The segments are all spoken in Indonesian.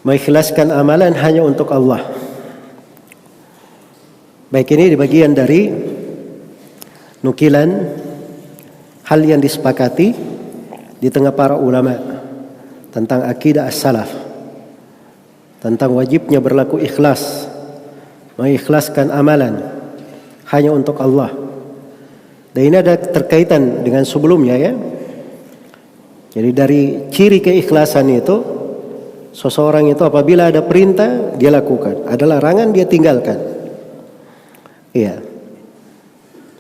mengikhlaskan amalan hanya untuk Allah. Baik, ini di bagian dari nukilan hal yang disepakati di tengah para ulama tentang akidah as-salaf, tentang wajibnya berlaku ikhlas, mengikhlaskan amalan hanya untuk Allah. Dan ini ada terkaitan dengan sebelumnya ya. Jadi dari ciri keikhlasan itu, seseorang itu apabila ada perintah dia lakukan, ada larangan dia tinggalkan. Iya.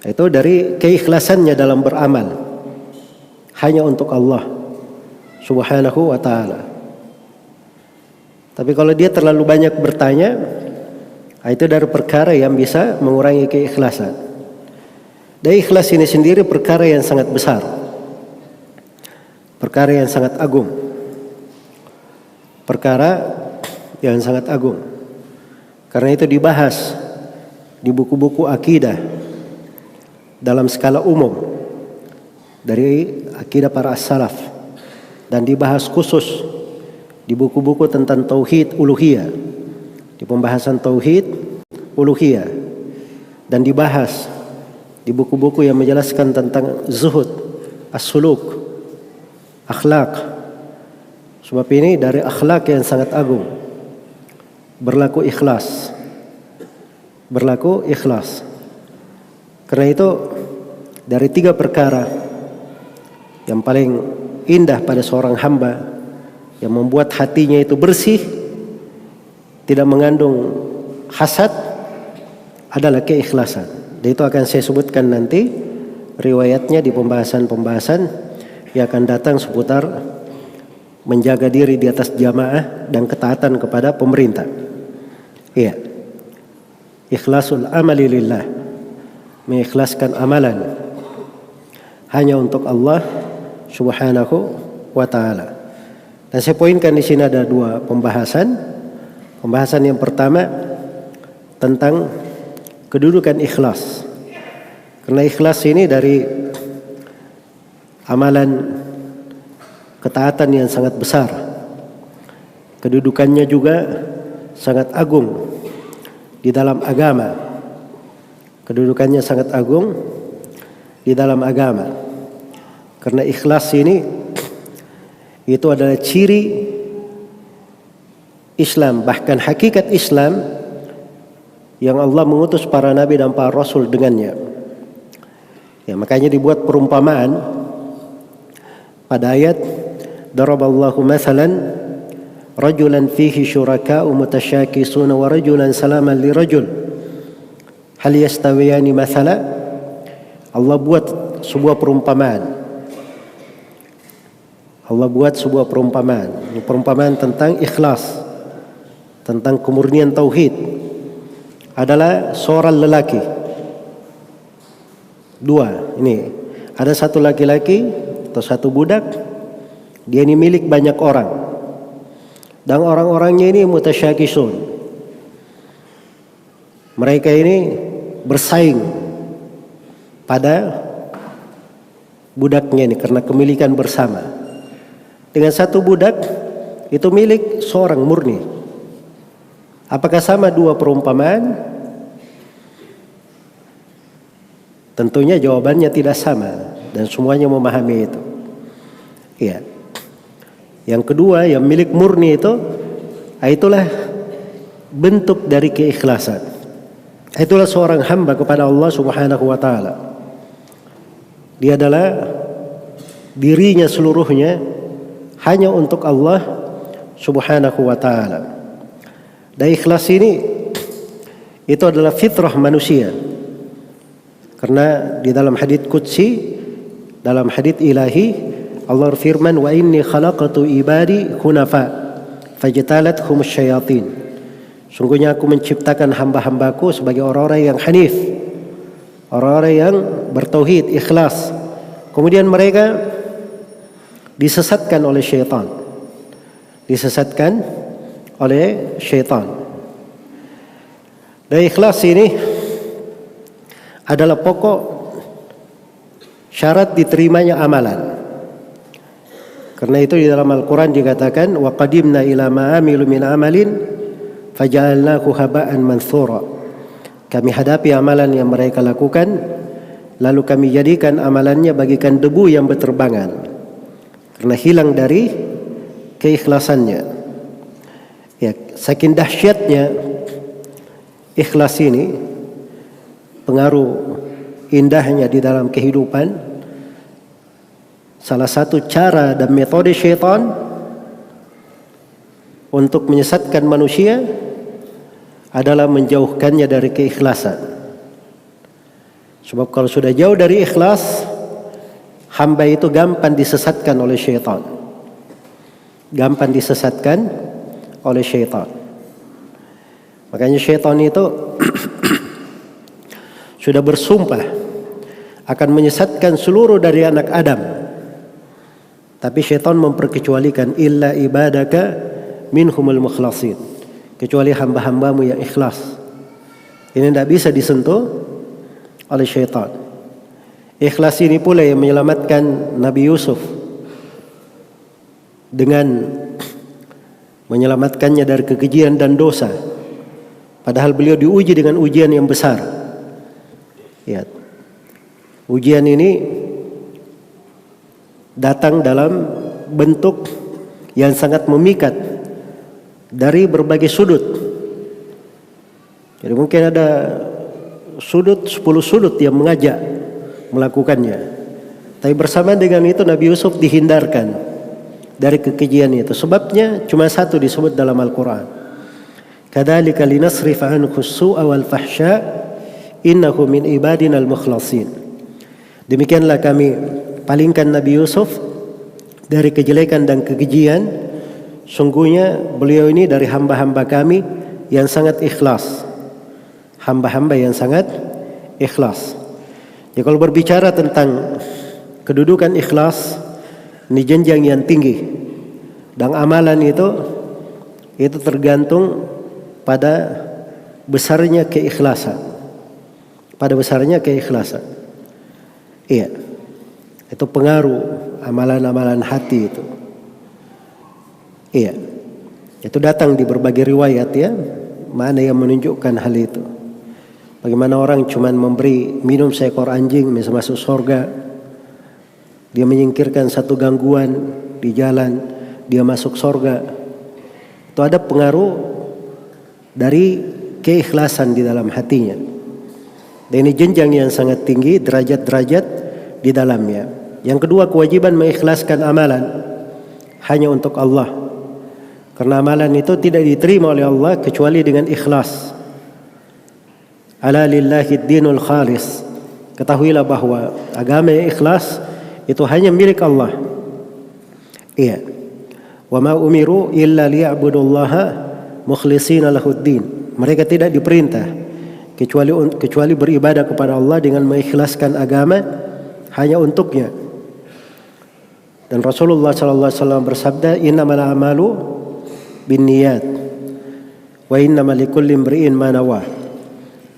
Itu dari keikhlasannya dalam beramal hanya untuk Allah Subhanahu wa ta'ala. Tapi kalau dia terlalu banyak bertanya, itu dari perkara yang bisa mengurangi keikhlasan. Dan ikhlas ini sendiri perkara yang sangat besar, perkara yang sangat agung, perkara yang sangat agung. Karena itu dibahas di buku-buku akidah dalam skala umum dari akidah para as-salaf, dan dibahas khusus di buku-buku tentang tauhid uluhiyah, di pembahasan tauhid uluhiyah, dan dibahas di buku-buku yang menjelaskan tentang zuhud, as-suluk, akhlak. Sebab ini dari akhlak yang sangat agung, berlaku ikhlas. Berlaku ikhlas. Karena itu dari 3 perkara yang paling indah pada seorang hamba, yang membuat hatinya itu bersih, tidak mengandung hasad, adalah keikhlasan. Dan itu akan saya sebutkan nanti riwayatnya di pembahasan-pembahasan yang akan datang seputar menjaga diri di atas jamaah dan ketaatan kepada pemerintah. Iya. Ikhlasul amali lillah, mengikhlaskan amalan hanya untuk Allah Subhanahu wa ta'ala. Dan saya poinkan di sini ada 2 pembahasan. Pembahasan yang pertama tentang kedudukan ikhlas. Karena ikhlas ini dari amalan ketaatan yang sangat besar. Kedudukannya juga sangat agung di dalam agama. Kedudukannya sangat agung di dalam agama. Karena ikhlas ini itu adalah ciri Islam, bahkan hakikat Islam yang Allah mengutus para nabi dan para rasul dengannya. Ya, makanya dibuat perumpamaan pada ayat daraballahu mathalan rajulan fihi syuraka'u mutasyakisuna wa rajulan salaman li rajul hal yastawiyani mathala. Allah buat sebuah perumpamaan. Allah buat sebuah perumpamaan. Ini perumpamaan tentang ikhlas, tentang kemurnian tauhid. Adalah seorang lelaki. 2 ini. Ada satu laki-laki atau satu budak, dia ini milik banyak orang, dan orang-orangnya ini mutasyakisun. Mereka ini bersaing pada budaknya ini karena kemilikan bersama. Dengan satu budak itu milik seorang murni. Apakah sama 2 perumpamaan? Tentunya jawabannya tidak sama, dan semuanya memahami itu. Iya. Yang kedua, yang milik murni itu, itulah bentuk dari keikhlasan. Itulah seorang hamba kepada Allah Subhanahu wa ta'ala. Dia adalah dirinya seluruhnya hanya untuk Allah Subhanahu wa ta'ala. Dan ikhlas ini itu adalah fitrah manusia. Karena di dalam hadits qudsi, dalam hadits ilahi, Allah firman, wa inni khalaqatu ibadi hunafa fajtalathum syayatin. Sungguhnya aku menciptakan hamba-hambaku sebagai orang-orang yang hanif, orang-orang yang bertauhid, ikhlas. Kemudian mereka disesatkan oleh syaitan. Disesatkan oleh syaitan. Dan ikhlas ini adalah pokok syarat diterimanya amalan. Karena itu di dalam Al-Quran dikatakan wa qadimna ila ma amilu min amalin faja'alnahu haba'an manthura. Kami hadapi amalan yang mereka lakukan, lalu kami jadikan amalannya bagikan debu yang berterbangan, karena hilang dari keikhlasannya. Ya, saking dahsyatnya ikhlas ini, pengaruh indahnya di dalam kehidupan, salah satu cara dan metode syaitan untuk menyesatkan manusia adalah menjauhkannya dari keikhlasan. Sebab kalau sudah jauh dari ikhlas, hamba itu gampang disesatkan oleh syaitan. Gampang disesatkan oleh syaitan. Makanya syaitan itu sudah bersumpah akan menyesatkan seluruh dari anak Adam. Tapi syaitan memperkecualikan illa ibadaka minhumul mukhlasin, kecuali hamba-hambamu yang ikhlas. Ini tidak bisa disentuh oleh syaitan. Ikhlas ini pula yang menyelamatkan Nabi Yusuf dengan menyelamatkannya dari kekejian dan dosa. Padahal beliau diuji dengan ujian yang besar. Ya. Ujian ini datang dalam bentuk yang sangat memikat dari berbagai sudut. Jadi mungkin ada 10 sudut yang mengajak melakukannya. Tapi bersamaan dengan itu Nabi Yusuf dihindarkan dari kekejian itu. Sebabnya cuma satu disebut dalam Al-Quran. Kadzalika linasrifa anhu as-su'a wal fahsya innahu min ibadinal mukhlasin. Demikianlah kami palingkan Nabi Yusuf dari kejelekan dan kekejian. Sungguhnya beliau ini dari hamba-hamba kami yang sangat ikhlas. Hamba-hamba yang sangat ikhlas. Ya, kalau berbicara tentang kedudukan ikhlas, ini jenjang yang tinggi. Dan amalan itu tergantung pada besarnya keikhlasan. Pada besarnya keikhlasan. Iya. Itu pengaruh amalan-amalan hati itu. Iya. Itu datang di berbagai riwayat ya, mana yang menunjukkan hal itu. Bagaimana orang cuman memberi minum seekor anjing bisa masuk surga. Dia menyingkirkan satu gangguan di jalan, dia masuk surga. Itu ada pengaruh dari keikhlasan di dalam hatinya. Dan ini jenjang yang sangat tinggi, derajat-derajat di dalamnya. Yang kedua, kewajiban mengikhlaskan amalan hanya untuk Allah. Karena amalan itu tidak diterima oleh Allah kecuali dengan ikhlas. Ala lillahi dinul khalis. Ketahuilah bahwa agama yang ikhlas itu hanya milik Allah. Iya. Wa ma umiru illa liya'budullaha mukhlishina lahuddin. Mereka tidak diperintah kecuali beribadah kepada Allah dengan mengikhlaskan agama hanya untuknya. Dan Rasulullah sallallahu alaihi wasallam bersabda, "Innamal a'malu binniyat wa innamal likulli imri'in ma nawa."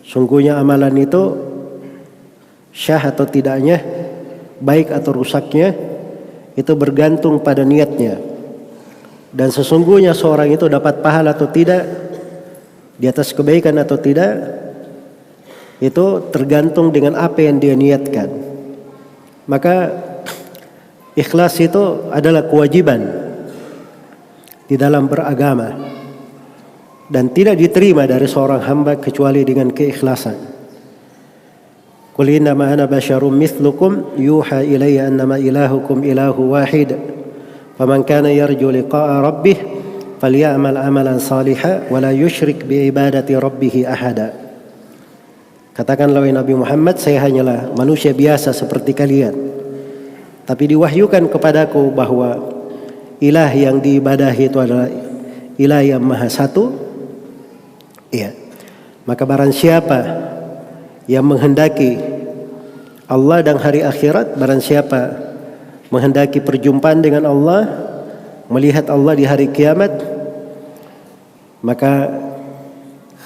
Sungguhnya amalan itu syah atau tidaknya, baik atau rusaknya, itu bergantung pada niatnya. Dan sesungguhnya seorang itu dapat pahala atau tidak, di atas kebaikan atau tidak, itu tergantung dengan apa yang dia niatkan. Maka ikhlas itu adalah kewajiban di dalam beragama dan tidak diterima dari seorang hamba kecuali dengan keikhlasan. Qul innama ana basyarum mithlukum yuha ilayya annama ilahukum ilahu wahid faman kana yarju liqa'a rabbih falyamal amalan salihan wa la yusyrik bi ibadati rabbih ahada. Katakanlah wahai Nabi Muhammad, saya hanyalah manusia biasa seperti kalian, tapi diwahyukan kepadaku bahwa ilah yang diibadahi itu adalah ilah yang maha satu. Iya. Maka barang siapa yang menghendaki Allah dan hari akhirat, barang siapa menghendaki perjumpaan dengan Allah, melihat Allah di hari kiamat, maka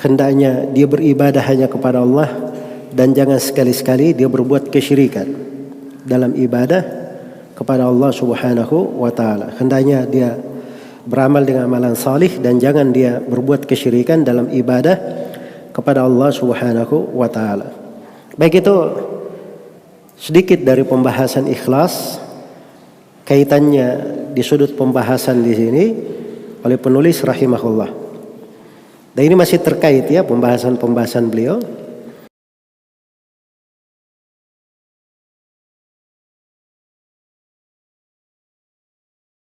hendaknya dia beribadah hanya kepada Allah dan jangan sekali-sekali dia berbuat kesyirikan dalam ibadah kepada Allah Subhanahu wa taala. Hendaknya dia beramal dengan amalan salih dan jangan dia berbuat kesyirikan dalam ibadah kepada Allah Subhanahu wa taala. Baik, itu sedikit dari pembahasan ikhlas, kaitannya di sudut pembahasan di sini oleh penulis rahimahullah. Dan ini masih terkait ya pembahasan beliau.